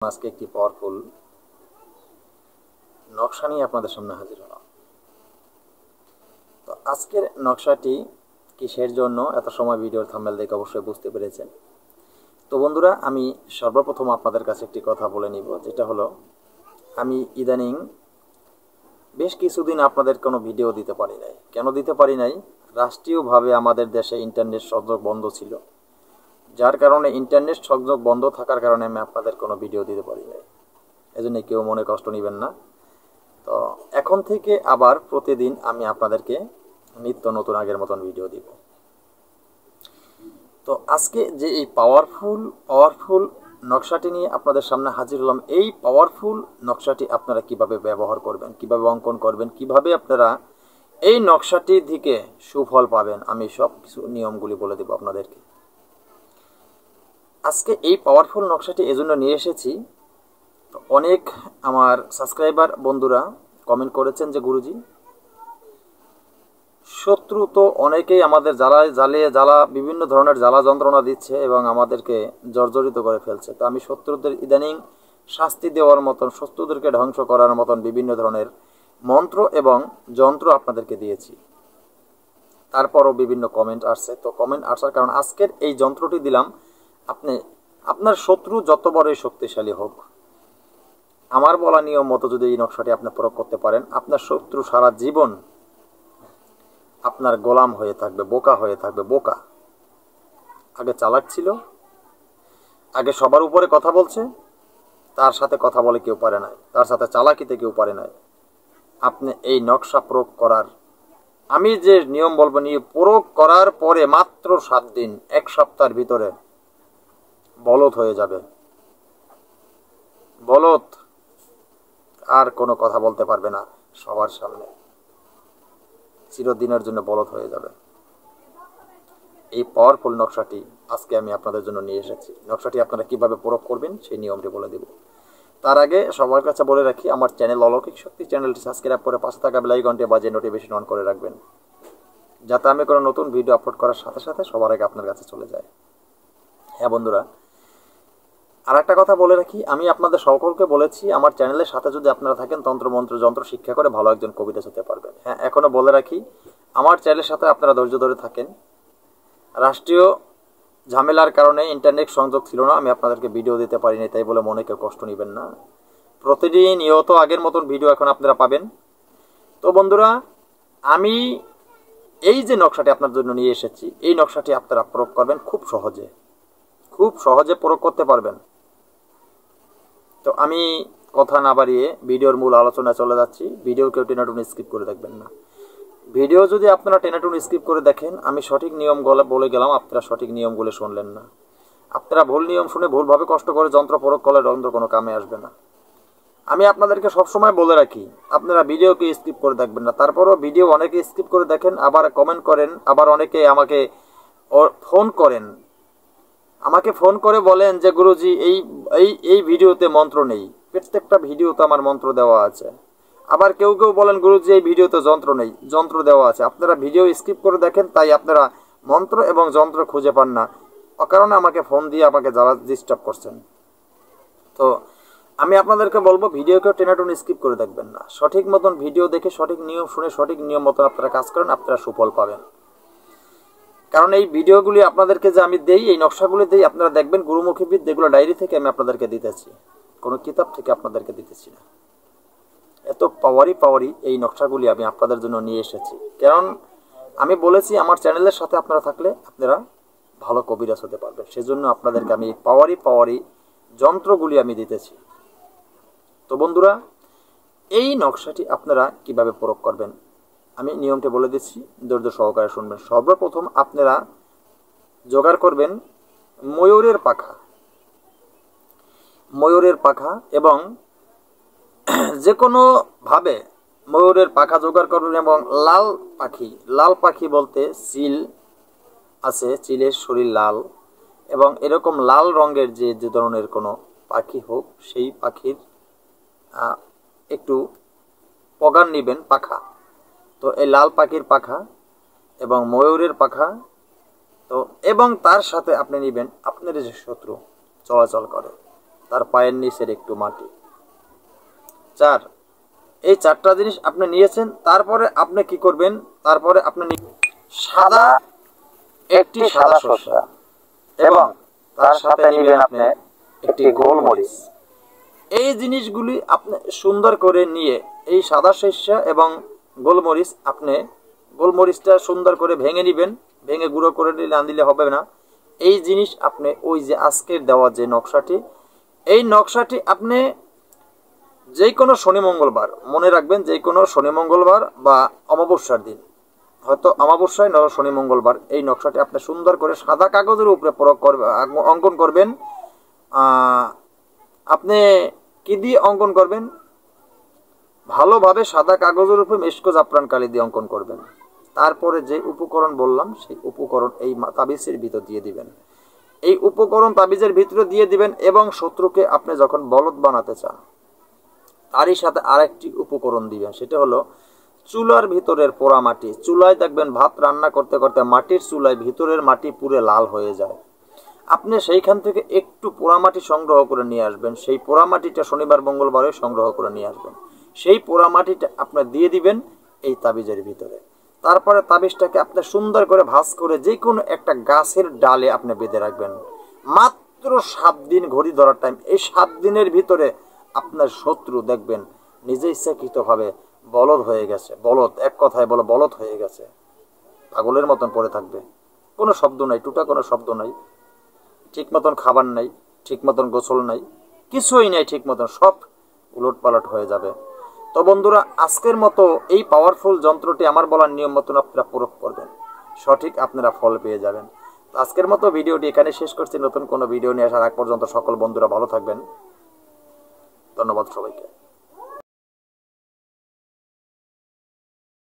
আজকে একটি পাওয়ারফুল নকশা নিয়ে আপনাদের সামনে হাজির হলাম। তো আজকের নকশাটি কিসের জন্য এত সময় ভিডিওর থাম্বনেল দেখে অবশ্যই বুঝতে পেরেছেন। তো বন্ধুরা, আমি সর্বপ্রথম আপনাদের কাছে একটি কথা বলে নিব, যেটা হলো আমি ইদানিং বেশ কিছুদিন আপনাদের কোনো ভিডিও দিতে পারি নাই। কেন দিতে পারি নাই? রাষ্ট্রীয়ভাবে আমাদের দেশে ইন্টারনেট সংযোগ বন্ধ ছিল, যার কারণে ইন্টারনেট সংযোগ বন্ধ থাকার কারণে আমি আপনাদের কোনো ভিডিও দিতে পারি নাই। এজন্য কেউ মনে কষ্ট নেবেন না। তো এখন থেকে আবার প্রতিদিন আমি আপনাদেরকে নিত্য নতুন আগের মতন ভিডিও দিব। তো আজকে যে এই পাওয়ারফুল নকশাটি নিয়ে আপনাদের সামনে হাজির হলাম। এই পাওয়ারফুল নকশাটি আপনারা কিভাবে ব্যবহার করবেন, কিভাবে অঙ্কন করবেন, কিভাবে আপনারা এই নকশাটি থেকে সুফল পাবেন, আমি সব কিছু নিয়মগুলি বলে দেব আপনাদেরকে। আজকে এই পাওয়ারফুল নকশাটি এজন্য নিয়ে এসেছি, অনেক আমার সাবস্ক্রাইবার বন্ধুরা কমেন্ট করেছেন যে গুরুজি, শত্রু তো অনেকেই আমাদের জ্বালা বিভিন্ন ধরনের জ্বালা যন্ত্রণা দিচ্ছে এবং আমাদেরকে জর্জরিত করে ফেলছে। তো আমি শত্রুদের ইদানিং শাস্তি দেওয়ার মতন, শত্রুদেরকে ধ্বংস করার মতন বিভিন্ন ধরনের মন্ত্র এবং যন্ত্র আপনাদেরকে দিয়েছি। তারপরও বিভিন্ন কমেন্ট আসছে। তো কমেন্ট আসার কারণ আজকের এই যন্ত্রটি দিলাম। আপনার শত্রু যত বড়ই শক্তিশালী হোক, আমার বলা নিয়ম মতো যদি এই নকশাটি আপনি প্রয়োগ করতে পারেন, আপনার শত্রু সারা জীবন আপনার গোলাম হয়ে থাকবে, বোকা হয়ে থাকবে। বোকা আগে চালাক ছিল, আগে সবার উপরে কথা বলছে, তার সাথে কথা বলে কেউ পারে নাই, তার সাথে চালাকিতে কেউ পারে নাই। আপনি এই নকশা প্রয়োগ করার, আমি যে নিয়ম বলবো, নিয়ে প্রয়োগ করার পরে মাত্র 7 দিন, 1 সপ্তাহের ভিতরে বলদ হয়ে যাবে। বলদ আর কোনো কথা বলতে পারবে না সবার সামনে, চিরদিনের জন্য বলদ হয়ে যাবে। এই পাওয়ারফুল নকশাটি আজকে আমি আপনাদের জন্য নিয়ে এসেছি। নকশাটি আপনারা কিভাবে প্রয়োগ করবেন সেই নিয়মটি বলে দেব। তার আগে সবার কাছে বলে রাখি, আমার চ্যানেল অলৌকিক শক্তি চ্যানেলটি সাবস্ক্রাইব করে পাশে থাকা বেল আইকনটি বাজিয়ে নোটিফিকেশন অন করে রাখবেন, যাতে আমি কোনো নতুন ভিডিও আপলোড করার সাথে সাথে সবার আগে আপনার কাছে চলে যায়। হ্যাঁ বন্ধুরা, আর একটা কথা বলে রাখি, আমি আপনাদের সকলকে বলেছি আমার চ্যানেলের সাথে যদি আপনারা থাকেন, তন্ত্রমন্ত্র যন্ত্র শিক্ষা করে ভালো একজন কবিরাজ হতে পারবেন। হ্যাঁ, এখনও বলে রাখি, আমার চ্যানেলের সাথে আপনারা ধৈর্য ধরে থাকেন। রাষ্ট্রীয় ঝামেলার কারণে ইন্টারনেট সংযোগ ছিল না, আমি আপনাদেরকে ভিডিও দিতে পারিনি, তাই বলে মনে কেউ কষ্ট নেবেন না। প্রতিদিন নিয়ত আগের মতন ভিডিও এখন আপনারা পাবেন। তো বন্ধুরা, আমি এই যে নকশাটি আপনার জন্য নিয়ে এসেছি, এই নকশাটি আপনারা প্রয়োগ করবেন খুব সহজে প্রয়োগ করতে পারবেন। তো আমি কথা না বাড়িয়ে ভিডিওর মূল আলোচনায় চলে যাচ্ছি। ভিডিও কেউ টেনাটুনি স্কিপ করে দেখবেন না। ভিডিও যদি আপনারা টেনাটুনি স্কিপ করে দেখেন, আমি সঠিক নিয়ম বলে গেলাম, আপনারা সঠিক নিয়মগুলো শুনলেন না। আপনারা ভুল নিয়ম শুনে ভুলভাবে কষ্ট করে যন্ত্র প্রয়োগ করলে যন্ত্র কোনো কামে আসবে না। আমি আপনাদেরকে সবসময় বলে রাখি, আপনারা ভিডিওকে স্কিপ করে দেখবেন না। তারপরও ভিডিও অনেকে স্কিপ করে দেখেন, আবার কমেন্ট করেন, আবার অনেকে আমাকে ফোন করে বলেন যে গুরুজি এই ভিডিওতে মন্ত্র নেই। প্রত্যেকটা ভিডিওতে আমার মন্ত্র দেওয়া আছে। আবার কেউ বলেন গুরুজি এই ভিডিওতে যন্ত্র নেই, যন্ত্র দেওয়া আছে। আপনারা ভিডিও স্কিপ করে দেখেন, তাই আপনারা মন্ত্র এবং যন্ত্র খুঁজে পান না, অকারণে আমাকে ফোন দিয়ে আমাকে যারা ডিস্টার্ব করছেন। তো আমি আপনাদেরকে বলবো, ভিডিওকেও টেনাটুনি স্কিপ করে দেখবেন না। সঠিক মতন ভিডিও দেখে, সঠিক নিয়ম শুনে, সঠিক নিয়ম মতন আপনারা কাজ করেন, আপনারা সুফল পাবেন। কারণ এই ভিডিওগুলি আপনাদেরকে যে আমি দেই, এই নকশাগুলি দেই, আপনারা দেখবেন গুরুমুখীবিদ, যেগুলো ডায়েরি থেকে আমি আপনাদেরকে দিতেছি, কোনো কিতাব থেকে আপনাদেরকে দিতেছি না। এত পাওয়ারি এই নকশাগুলি আমি আপনাদের জন্য নিয়ে এসেছি। কারণ আমি বলেছি, আমার চ্যানেলের সাথে আপনারা থাকলে আপনারা ভালো কবিরাজ হতে পারবেন। সেজন্য আপনাদেরকে আমি পাওয়ারি যন্ত্রগুলি আমি দিতেছি। তো বন্ধুরা, এই নকশাটি আপনারা কিভাবে প্রয়োগ করবেন আমি নিয়মটি বলে দিচ্ছি, ধৈর্য সহকারে শুনবেন। সর্বপ্রথম আপনারা জোগাড় করবেন ময়ূরের পাখা এবং যে কোনোভাবে ময়ূরের পাখা জোগাড় করবেন, এবং লাল পাখি বলতে চিল আছে, চিলের শরীর লাল, এবং এরকম লাল রঙের যে ধরনের কোনো পাখি হোক, সেই পাখির একটু পগান নেবেন, পাখা। তো এই লাল পাখির পাখা এবং ময়ূরের পাখা, তো এবং তার সাথে আপনি নেবেন আপনার যে শত্রু চলাচল করে, তার পায়ের নিচের একটু মাটি। 4, এই 4টা জিনিস আপনি নিয়েছেন। তারপরে আপনি কি করবেন, তারপরে আপনি সাদা একটি সাদা শসা এবং তার সাথে নেবেন আপনি একটি গোলমরিচ। এই জিনিসগুলি আপনি সুন্দর করে নিয়ে এই সাদা শস্য এবং গোলমরিচ, আপনি গোলমরিচটা সুন্দর করে ভেঙে নেবেন। ভেঙে গুঁড়ো করে নিলে না দিলে হবে না। এই জিনিস আপনি ওই যে আজকের দেওয়া যে নকশাটি, এই নকশাটি আপনি যে কোনো শনি মঙ্গলবার, মনে রাখবেন যে কোনো শনি মঙ্গলবার বা অমাবস্যার দিন, হয়তো অমাবস্যায় নয় শনি মঙ্গলবার, এই নকশাটি আপনি সুন্দর করে সাদা কাগজের উপরে অঙ্কন করবেন। আপনি কি দিয়ে অঙ্কন করবেন? ভালোভাবে সাদা কাগজের উপরে মেশকো জাফরান কালি দিয়ে অঙ্কন করবেন। তারপরে যে উপকরণ বললাম সেই উপকরণ এই তাবিজের ভিতর দিয়ে দিবেন। এই উপকরণ তাবিজের ভিতরে দিয়ে দিবেন এবং শত্রুকে আপনি যখন বলদ বানাতে চান তারই সাথে আরেকটি উপকরণ দিবেন, সেটা হলো চুলার ভিতরের পোড়া মাটি। চুলায় দেখবেন ভাত রান্না করতে করতে মাটির চুলায় ভিতরের মাটি পুরে লাল হয়ে যায়। আপনি সেইখান থেকে একটু পোড়া মাটি সংগ্রহ করে নিয়ে আসবেন। সেই পোড়া মাটিটা শনিবার মঙ্গলবারে সংগ্রহ করে নিয়ে আসবেন। সেই পোড়া মাটিটা আপনি দিয়ে দিবেন এই তাবিজের ভিতরে। তারপরে তাবিজটাকে আপনি সুন্দর করে ভাঁজ করে যে কোনো একটা গাছের ডালে আপনি বেঁধে রাখবেন। মাত্র 7 দিন ঘড়ি ধরার টাইম। এই 7 দিনের ভিতরে আপনার শত্রু দেখবেন নিজে ইচ্ছাকৃতভাবে বলদ হয়ে গেছে। বলদ, এক কথায় বলো বলদ হয়ে গেছে, পাগলের মতন পড়ে থাকবে। কোনো শব্দ নাই, টুটা কোনো শব্দ নাই, ঠিক মতন খাবার নাই, ঠিক মতন গোসল নাই, কিছুই নাই ঠিক মতন, সব উলটপালট হয়ে যাবে। তো বন্ধুরা, আজকের মতো এই পাওয়ারফুল যন্ত্রটি আমার বলার নিয়ম মতন আপনারা প্রয়োগ করবেন, সঠিক আপনারা ফল পেয়ে যাবেন। আজকের মতো ভিডিওটি এখানে শেষ করছি। নতুন কোনো ভিডিও নিয়ে আসার আগ পর্যন্ত সকল বন্ধুরা ভালো থাকবেন। ধন্যবাদ সবাইকে।